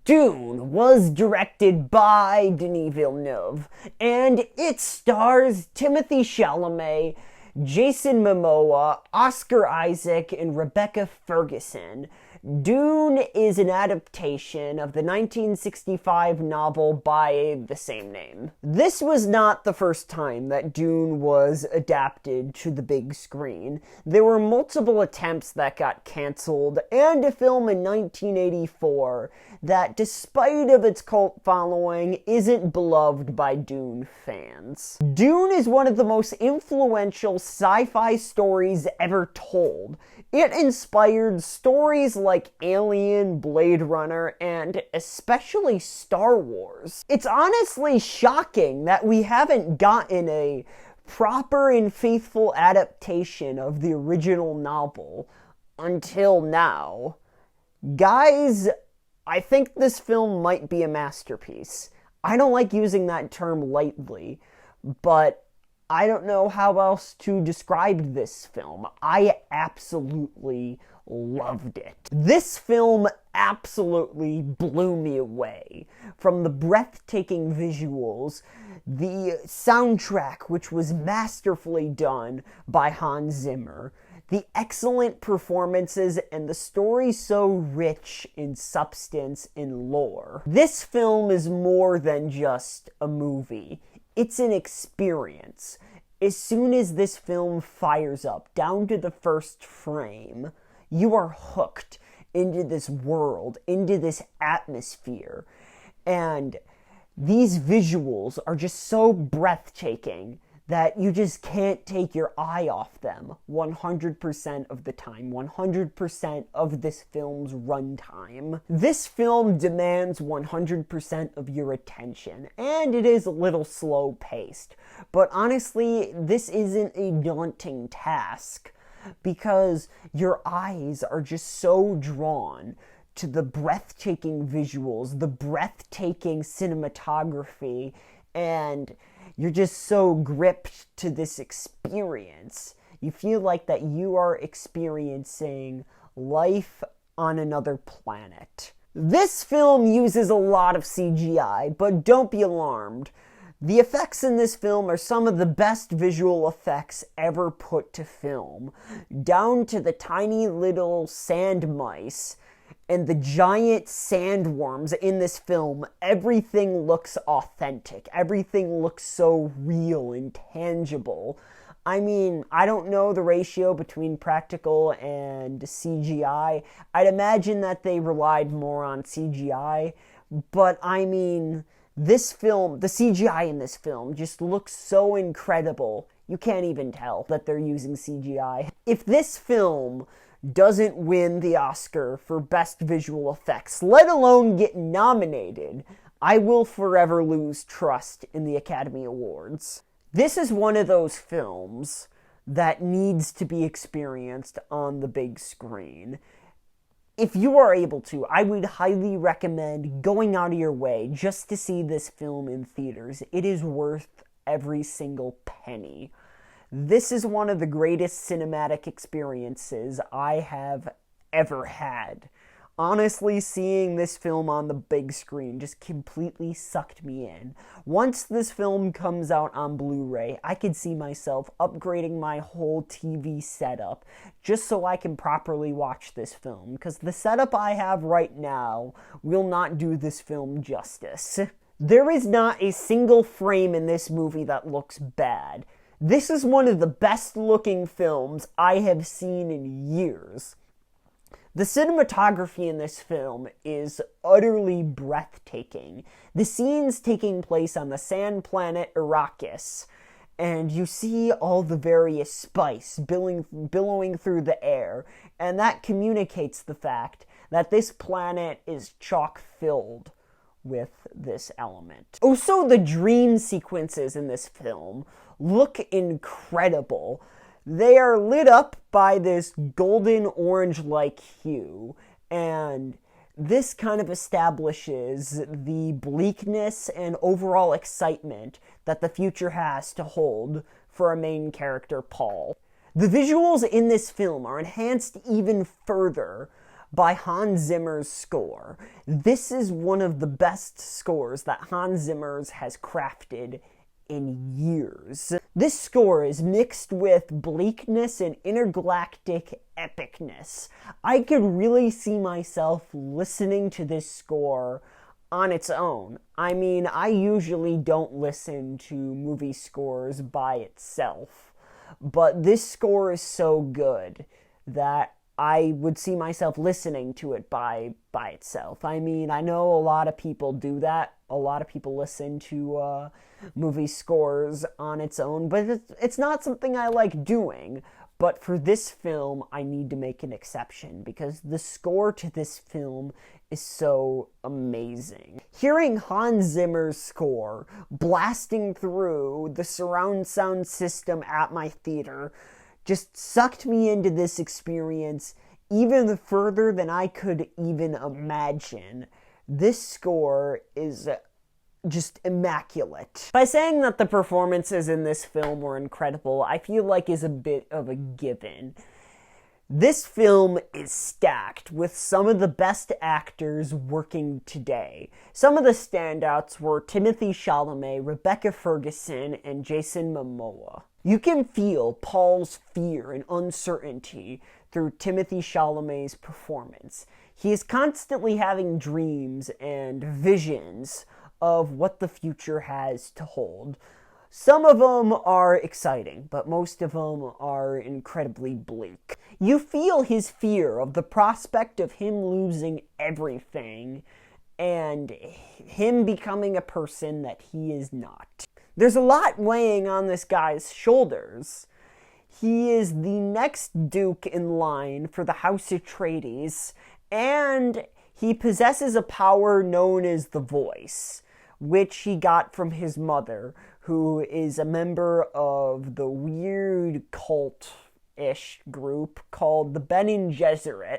Dune was directed by Denis Villeneuve, and it stars Timothée Chalamet, Jason Momoa, Oscar Isaac, and Rebecca Ferguson. Dune is an adaptation of the 1965 novel by the same name. This was not the first time that Dune was adapted to the big screen. There were multiple attempts that got cancelled, and a film in 1984 that, despite of its cult following, isn't beloved by Dune fans. Dune is one of the most influential sci-fi stories ever told. It inspired stories like Alien, Blade Runner, and especially Star Wars. It's honestly shocking that we haven't gotten a proper and faithful adaptation of the original novel until now. Guys, I think this film might be a masterpiece. I don't like using that term lightly, but I don't know how else to describe this film. I absolutely loved it. This film absolutely blew me away. From the breathtaking visuals, the soundtrack, which was masterfully done by Hans Zimmer, the excellent performances, and the story so rich in substance and lore. This film is more than just a movie. It's an experience. As soon as this film fires up, down to the first frame, you are hooked into this world, into this atmosphere. And these visuals are just so breathtaking that you just can't take your eye off them 100% of the time, 100% of this film's runtime. This film demands 100% of your attention, and it is a little slow-paced. But honestly, this isn't a daunting task, because your eyes are just so drawn to the breathtaking visuals, the breathtaking cinematography, and you're just so gripped to this experience. You feel like that you are experiencing life on another planet. This film uses a lot of CGI, but don't be alarmed. The effects in this film are some of the best visual effects ever put to film, down to the tiny little sand mice and the giant sandworms in this film. Everything looks authentic. Everything looks so real and tangible. I mean, I don't know the ratio between practical and CGI. I'd imagine that they relied more on CGI, but I mean, this film, the CGI in this film just looks so incredible. You can't even tell that they're using CGI. If this film doesn't win the Oscar for Best Visual Effects, let alone get nominated, I will forever lose trust in the Academy Awards. This is one of those films that needs to be experienced on the big screen. If you are able to, I would highly recommend going out of your way just to see this film in theaters. It is worth every single penny. This is one of the greatest cinematic experiences I have ever had. Honestly, seeing this film on the big screen just completely sucked me in. Once this film comes out on Blu-ray, I could see myself upgrading my whole TV setup just so I can properly watch this film, because the setup I have right now will not do this film justice. There is not a single frame in this movie that looks bad. This is one of the best looking films I have seen in years. The cinematography in this film is utterly breathtaking. The scenes taking place on the sand planet Arrakis, and you see all the various spice billowing through the air, and that communicates the fact that this planet is chock-filled with this element. Also, the dream sequences in this film look incredible. They are lit up by this golden orange-like hue, and this kind of establishes the bleakness and overall excitement that the future has to hold for our main character, Paul. The visuals in this film are enhanced even further by Hans Zimmer's score. This is one of the best scores that Hans Zimmer has crafted in years. This score is mixed with bleakness and intergalactic epicness. I could really see myself listening to this score on its own. I mean, I usually don't listen to movie scores by itself, but this score is so good that I would see myself listening to it by itself. I mean, I know a lot of people do that. A lot of people listen to movie scores on its own, but it's not something I like doing. But for this film, I need to make an exception because the score to this film is so amazing. Hearing Hans Zimmer's score blasting through the surround sound system at my theater just sucked me into this experience even further than I could even imagine. This score is just immaculate. By saying that the performances in this film were incredible, I feel like is a bit of a given. This film is stacked with some of the best actors working today. Some of the standouts were Timothée Chalamet, Rebecca Ferguson, and Jason Momoa. You can feel Paul's fear and uncertainty through Timothée Chalamet's performance. He is constantly having dreams and visions of what the future has to hold. Some of them are exciting, but most of them are incredibly bleak. You feel his fear of the prospect of him losing everything and him becoming a person that he is not. There's a lot weighing on this guy's shoulders. He is the next Duke in line for the House Atreides, and he possesses a power known as the Voice, which he got from his mother, who is a member of the weird cult-ish group called the Bene Gesserit.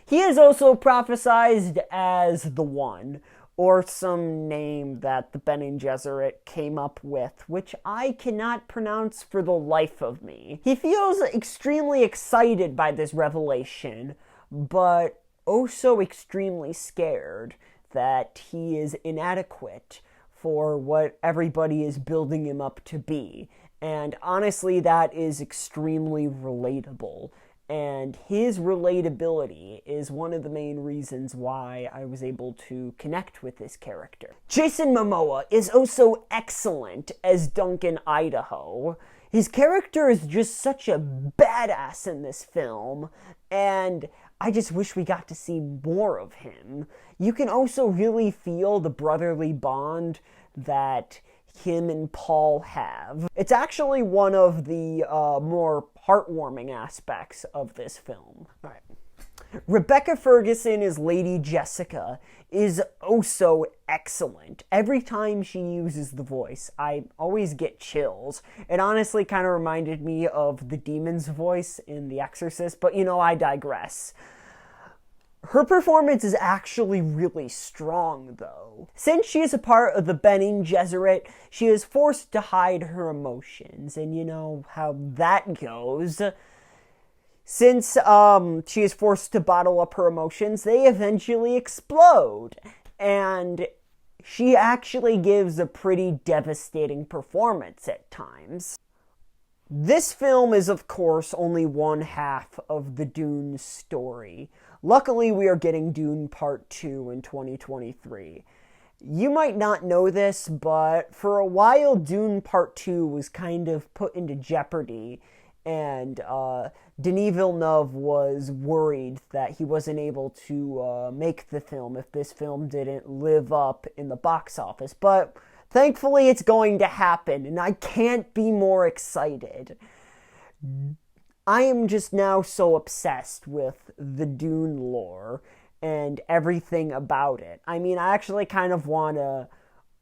He is also prophesized as the One, or some name that the Bene Gesserit came up with, which I cannot pronounce for the life of me. He feels extremely excited by this revelation, but also extremely scared that he is inadequate for what everybody is building him up to be. And honestly, that is extremely relatable. And his relatability is one of the main reasons why I was able to connect with this character. Jason Momoa is also excellent as Duncan Idaho. His character is just such a badass in this film, and I just wish we got to see more of him. You can also really feel the brotherly bond that him and Paul have. It's actually one of the more heartwarming aspects of this film. All right. Rebecca Ferguson as Lady Jessica is also excellent. Every time she uses the voice, I always get chills. It honestly kind of reminded me of the demon's voice in The Exorcist, but I digress. Her performance is actually really strong, though. Since she is a part of the Bene Gesserit, she is forced to hide her emotions, and you know how that goes. Since she is forced to bottle up her emotions, they eventually explode, and she actually gives a pretty devastating performance at times. This film is, of course, only one half of the Dune story. Luckily, we are getting Dune Part 2 in 2023. You might not know this, but for a while, Dune Part 2 was kind of put into jeopardy, and Denis Villeneuve was worried that he wasn't able to make the film if this film didn't live up in the box office. But thankfully, it's going to happen, and I can't be more excited. I am just now so obsessed with the Dune lore and everything about it. I mean, I actually kind of want to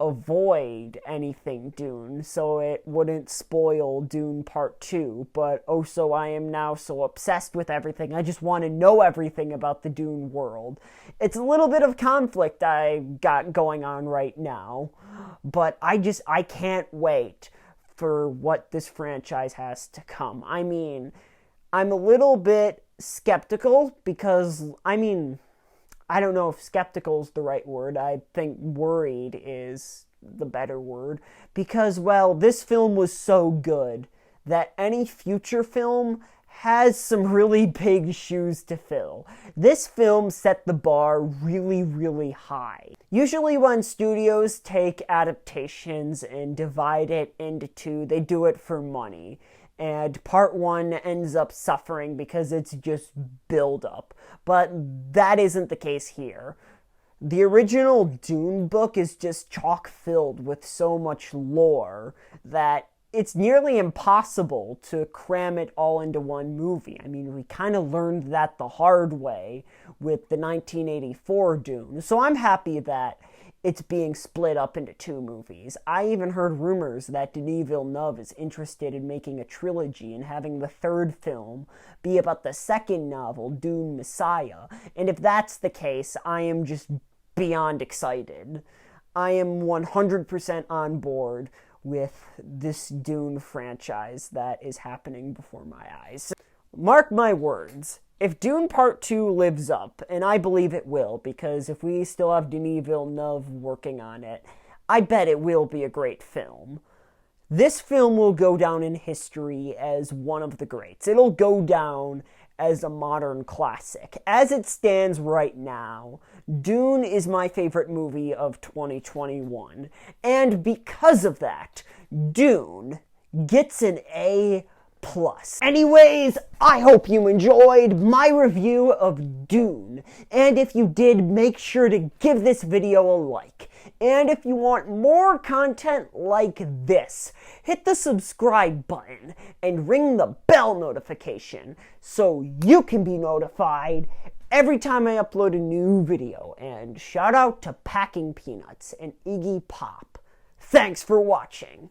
avoid anything Dune so it wouldn't spoil Dune Part 2, but also I am now so obsessed with everything. I just want to know everything about the Dune world. It's a little bit of conflict I got going on right now, but I can't wait for what this franchise has to come. I mean, I'm a little bit skeptical because, I mean, I don't know if skeptical is the right word. I think worried is the better word. Because, well, this film was so good that any future film has some really big shoes to fill. This film set the bar really, really high. Usually when studios take adaptations and divide it into two, they do it for money. And part one ends up suffering because it's just build-up. But that isn't the case here. The original Dune book is just chock-filled with so much lore that it's nearly impossible to cram it all into one movie. I mean, we kind of learned that the hard way with the 1984 Dune. So I'm happy that it's being split up into two movies. I even heard rumors that Denis Villeneuve is interested in making a trilogy and having the third film be about the second novel, Dune Messiah. And if that's the case, I am just beyond excited. I am 100% on board with this Dune franchise that is happening before my eyes. Mark my words, if Dune Part 2 lives up, and I believe it will, because if we still have Denis Villeneuve working on it, I bet it will be a great film. This film will go down in history as one of the greats. It'll go down as a modern classic. As it stands right now, Dune is my favorite movie of 2021. And because of that, Dune gets an A+. Anyways, I hope you enjoyed my review of Dune. And if you did, make sure to give this video a like. And if you want more content like this, hit the subscribe button and ring the bell notification so you can be notified every time I upload a new video. And shout out to Packing Peanuts and Iggy Pop. Thanks for watching.